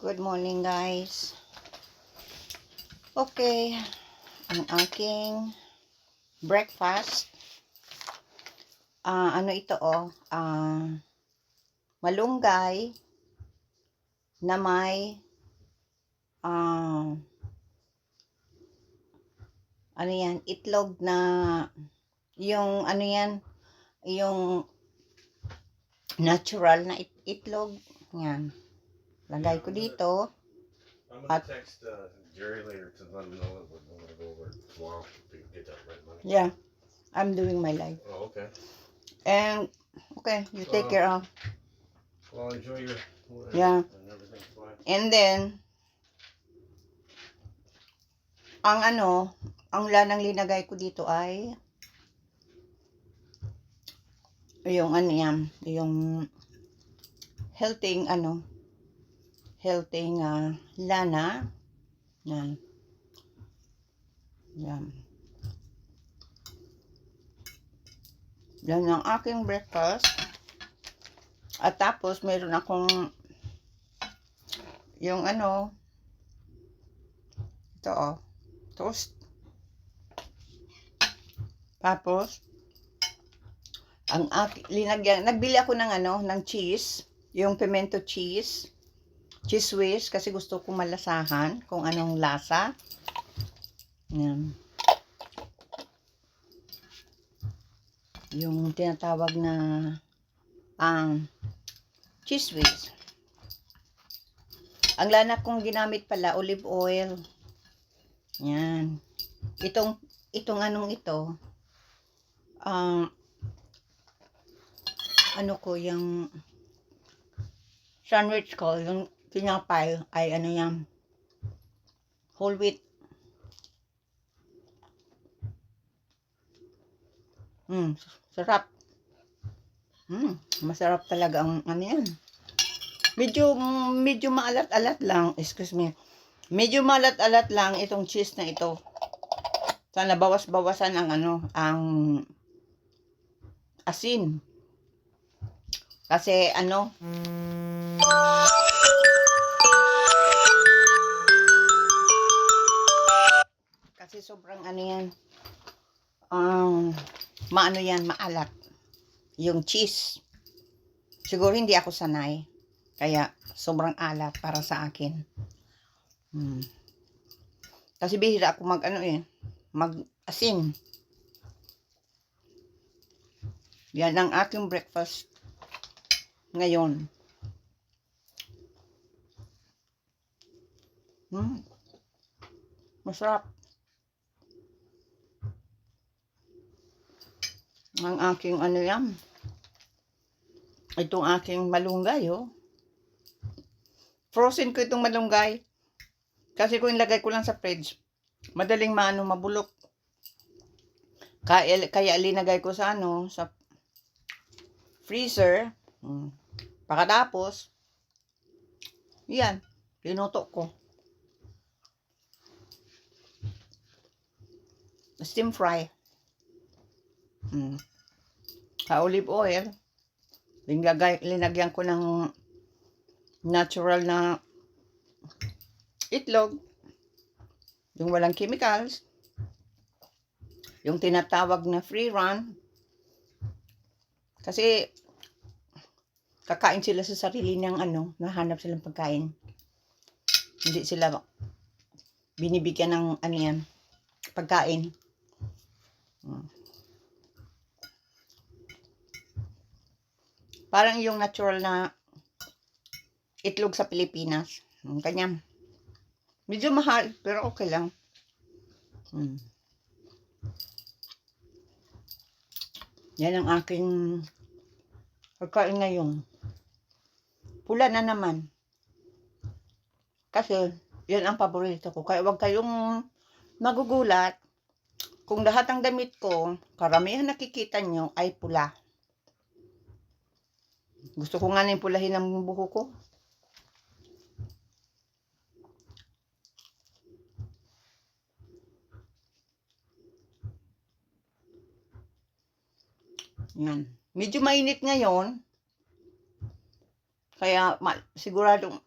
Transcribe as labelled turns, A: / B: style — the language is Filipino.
A: Good morning, guys. Okay, ang aking breakfast. Ano ito malunggay na may ano yan, itlog na yung ano yan, yung natural na itlog. Yan. Lagay ko dito.
B: I'm gonna text Jerry later to let him know that we're gonna go over it tomorrow to get that red money.
A: Yeah, I'm doing my life.
B: Oh, okay.
A: And okay, you take care of.
B: Well, enjoy your
A: Yeah.
B: and everything. Bye.
A: And then ang lanang linagay ko dito ay yung yung healthy lana. Yan. Yan. Yan ang aking breakfast. At tapos meron akong yung ito toast. Tapos ang nagbili ako ng cheese, yung pimento cheese whiz, kasi gusto ko malasahan kung anong lasa. Yan. Yung tinatawag na cheese whiz. Ang lana kong ginamit pala, olive oil. Yan. Itong ito, yung sandwich ko, yung tinapay ay yan, whole wheat. Sarap. Masarap talaga ang yan. Medyo maalat-alat lang, excuse me. Medyo maalat-alat lang itong cheese na ito. Sana bawas-bawasan ang asin. Kasi kasi sobrang yan. Maalat. Yung cheese. Siguro hindi ako sanay. Kaya sobrang alat para sa akin. Kasi bihira ako mag-asin. Yan ang aking breakfast ngayon. Masarap. Ang aking yan. Itong aking malunggay, Frozen ko itong malunggay. Kasi kung ilagay ko lang sa fridge, madaling mabulok. Kaya linagay ko sa sa freezer. Pagkatapos, yan, pinuto ko. Steam fry. Olive oil. Linagyan ko ng natural na itlog. Yung walang chemicals. Yung tinatawag na free run. Kasi kakain sila sa sarili ng nahanap silang pagkain. Hindi sila binibigyan ng pagkain. Parang yung natural na itlog sa Pilipinas. Kanya. Medyo mahal, pero okay lang. Yan ang aking pagkain ngayon. Pula na naman. Kasi, yan ang paborito ko. Kaya huwag kayong magugulat kung lahat ng damit ko, karamihan nakikita nyo ay pula. Gusto ko nga pulahin ang buhok ko. Yan. Medyo mainit ngayon. Kaya siguradong